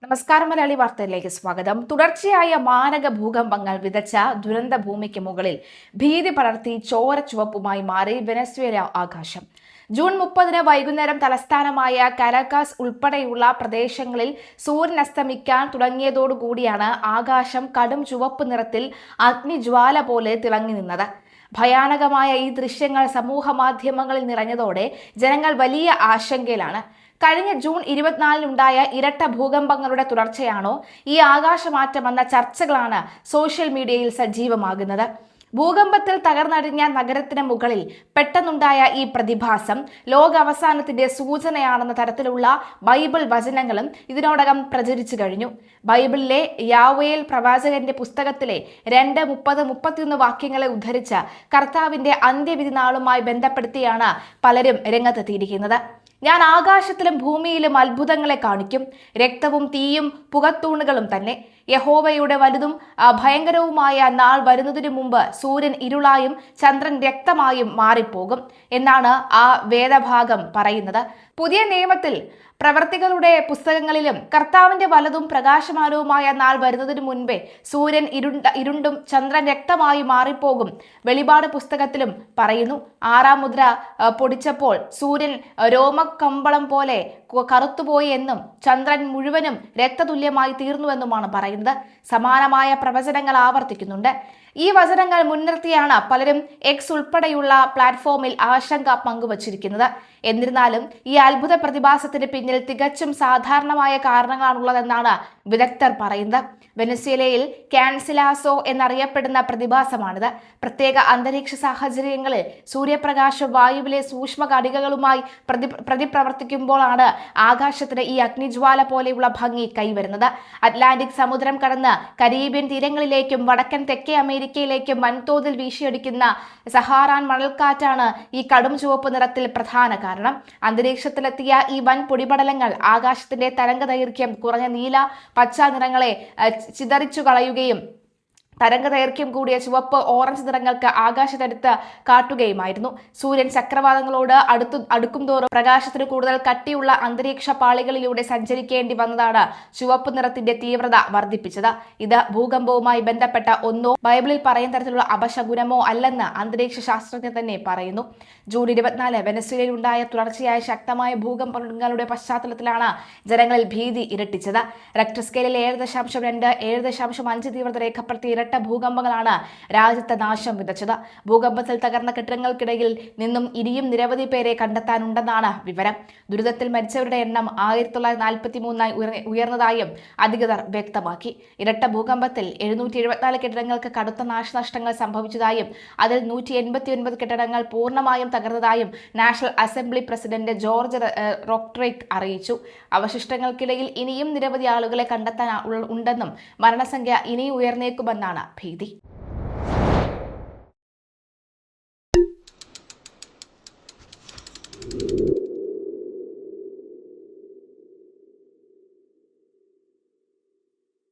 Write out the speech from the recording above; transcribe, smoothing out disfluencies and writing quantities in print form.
നമസ്കാരം. മലയാളി വാർത്തയിലേക്ക് സ്വാഗതം. തുടർച്ചയായ മാരക ഭൂകമ്പങ്ങൾ വിതച്ച ദുരന്ത ഭൂമിക്ക് മുകളിൽ ഭീതി പടർത്തി ചോര ചുവപ്പുമായി മാറി വെനസ്വേല ആകാശം. ജൂൺ 30 വൈകുന്നേരം തലസ്ഥാനമായ കരാകാസ് ഉൾപ്പെടെയുള്ള പ്രദേശങ്ങളിൽ സൂര്യൻ അസ്തമിക്കാൻ തുടങ്ങിയതോടുകൂടിയാണ് ആകാശം കടും ചുവപ്പ് നിറത്തിൽ അഗ്നിജ്വാല പോലെ തിളങ്ങി നിന്നത്. ഭയാനകമായ ഈ ദൃശ്യങ്ങൾ സമൂഹ മാധ്യമങ്ങളിൽ നിറഞ്ഞതോടെ ജനങ്ങൾ വലിയ ആശങ്കയിലാണ്. കഴിഞ്ഞ ജൂൺ 24-നുണ്ടായ ഇരട്ട ഭൂകമ്പങ്ങളുടെ തുടർച്ചയാണോ ഈ ആകാശമാറ്റം എന്ന ചർച്ചകളാണ് സോഷ്യൽ മീഡിയയിൽ സജീവമാകുന്നത്. ഭൂകമ്പത്തിൽ തകർന്നടിഞ്ഞ നഗരത്തിന് മുകളിൽ പെട്ടെന്നുണ്ടായ ഈ പ്രതിഭാസം ലോകാവസാനത്തിന്റെ സൂചനയാണെന്ന തരത്തിലുള്ള ബൈബിൾ വചനങ്ങളും ഇതിനോടകം പ്രചരിച്ചു കഴിഞ്ഞു. ബൈബിളിലെ യാവേൽ പ്രവാചകന്റെ പുസ്തകത്തിലെ 2:30-31 വാക്യങ്ങളെ ഉദ്ധരിച്ച് കർത്താവിന്റെ അന്ത്യവിധി നാളുമായി ബന്ധപ്പെടുത്തിയാണ് പലരും രംഗത്തെത്തിയിരിക്കുന്നത്. ഞാൻ ആകാശത്തിലും ഭൂമിയിലും അത്ഭുതങ്ങളെ കാണിക്കും, രക്തവും തീയും പുകത്തൂണുകളും തന്നെ. യഹോവയുടെ വലുതും ഭയങ്കരവുമായ നാൾ വരുന്നതിനു മുമ്പ് സൂര്യൻ ഇരുളായും ചന്ദ്രൻ രക്തമായും മാറിപ്പോകും എന്നാണ് ആ വേദഭാഗം പറയുന്നത്. പുതിയ നിയമത്തിൽ പ്രവർത്തികളുടെ പുസ്തകങ്ങളിലും കർത്താവിന്റെ വലതും പ്രകാശമാനവുമായ നാൾ വരുന്നതിനു മുൻപേ സൂര്യൻ ഇരുണ്ടും ചന്ദ്രൻ രക്തമായി മാറിപ്പോകും. വെളിപാട് പുസ്തകത്തിലും പറയുന്നു. 6-ാം മുദ്ര പൊടിച്ചപ്പോൾ സൂര്യൻ രോമക്കമ്പളം പോലെ കറുത്തുപോയി എന്നും ചന്ദ്രൻ മുഴുവനും രക്തതുല്യമായി തീർന്നുവെന്നുമാണ് പറയുന്നത്. സമാനമായ പ്രവചനങ്ങൾ ആവർത്തിക്കുന്നുണ്ട്. ഈ വചനങ്ങൾ മുൻനിർത്തിയാണ് പലരും എക്സ് ഉൾപ്പെടെയുള്ള പ്ലാറ്റ്ഫോമിൽ ആശങ്ക പങ്കുവച്ചിരിക്കുന്നത്. എന്നിരുന്നാലും ഈ അത്ഭുത പ്രതിഭാസത്തിന് പിന്നിൽ തികച്ചും സാധാരണമായ കാരണങ്ങളാണുള്ളതെന്നാണ് വിദഗ്ധർ പറയുന്നത്. വെനസ്വേലയിൽ കാൻസിലാസോ എന്നറിയപ്പെടുന്ന പ്രതിഭാസമാണിത്. പ്രത്യേക അന്തരീക്ഷ സാഹചര്യങ്ങളിൽ സൂര്യപ്രകാശം വായുവിലെ സൂക്ഷ്മ കണികകളുമായി പ്രതിപ്രവർത്തിക്കുമ്പോഴാണ് ആകാശത്തിന് ഈ അഗ്നിജ്വാല പോലെയുള്ള ഭംഗി കൈവരുന്നത്. അറ്റ്ലാന്റിക് സമുദ്രം കടന്ന് കരീബിയൻ തീരങ്ങളിലേക്കും വടക്കൻ തെക്കേ അമേരിക്കയിലേക്കും വൻതോതിൽ വീശിയടിക്കുന്ന സഹാറാൻ മണൽക്കാറ്റാണ് ഈ കടും ചുവപ്പ് നിറത്തിൽ പ്രധാന കാരണം. അന്തരീക്ഷത്തിലെത്തിയ ഈ വൻ പൊടിപടലങ്ങൾ ആകാശത്തിന്റെ തരംഗ ദൈർഘ്യം കുറഞ്ഞ നീല, പച്ച നിറങ്ങളെ ചിതറിച്ചു കളയുകയും തരംഗദൈർഘ്യം കൂടിയ ചുവപ്പ്, ഓറഞ്ച് നിറങ്ങൾക്ക് ആകാശത്തെടുത്ത് കാട്ടുകയുമായിരുന്നു. സൂര്യൻ ചക്രവാതങ്ങളോട് അടുക്കും തോറും പ്രകാശത്തിന് കൂടുതൽ കട്ടിയുള്ള അന്തരീക്ഷ പാളികളിലൂടെ സഞ്ചരിക്കേണ്ടി വന്നതാണ് ചുവപ്പ് നിറത്തിന്റെ തീവ്രത വർദ്ധിപ്പിച്ചത്. ഇത് ഭൂകമ്പവുമായി ബന്ധപ്പെട്ട ഒന്നോ ബൈബിളിൽ പറയുന്ന തരത്തിലുള്ള അപശകുനമോ അല്ലെന്ന് അന്തരീക്ഷ ശാസ്ത്രജ്ഞർ തന്നെ പറയുന്നു. ജൂൺ 24 വെനസ്വേലയിൽ ഉണ്ടായ തുടർച്ചയായ ശക്തമായ ഭൂകമ്പങ്ങളുടെ പശ്ചാത്തലത്തിലാണ് ജനങ്ങളിൽ ഭീതി ഇരട്ടിച്ചത്. റെക്ടർ സ്കെയിലിൽ 7.2, 7.5 തീവ്രത രേഖപ്പെടുത്തിയ ഇരട്ട ഭൂകമ്പങ്ങളാണ് രാജ്യത്ത് നാശം വിതച്ചത്. ഭൂകമ്പത്തിൽ തകർന്ന കെട്ടിടങ്ങൾക്കിടയിൽ നിന്നും ഇനിയും നിരവധി പേരെ കണ്ടെത്താനുണ്ടെന്നാണ് വിവരം. ദുരിതത്തിൽ മരിച്ചവരുടെ എണ്ണം 1943 ഉയർന്നതായും അധികൃതർ വ്യക്തമാക്കി. ഇരട്ട ഭൂകമ്പത്തിൽ 774 കെട്ടിടങ്ങൾക്ക് കടുത്ത നാശനഷ്ടങ്ങൾ സംഭവിച്ചതായും അതിൽ 189 കെട്ടിടങ്ങൾ പൂർണ്ണമായും തകർന്നതായും നാഷണൽ അസംബ്ലി പ്രസിഡന്റ് ജോർജ് റോക്ട്രിക് അറിയിച്ചു. അവശിഷ്ടങ്ങൾക്കിടയിൽ ഇനിയും നിരവധി ആളുകളെ കണ്ടെത്താൻ ഉണ്ടെന്നും മരണസംഖ്യ ഇനിയും ഉയർന്നേക്കുമെന്നാണ് ഭീതി.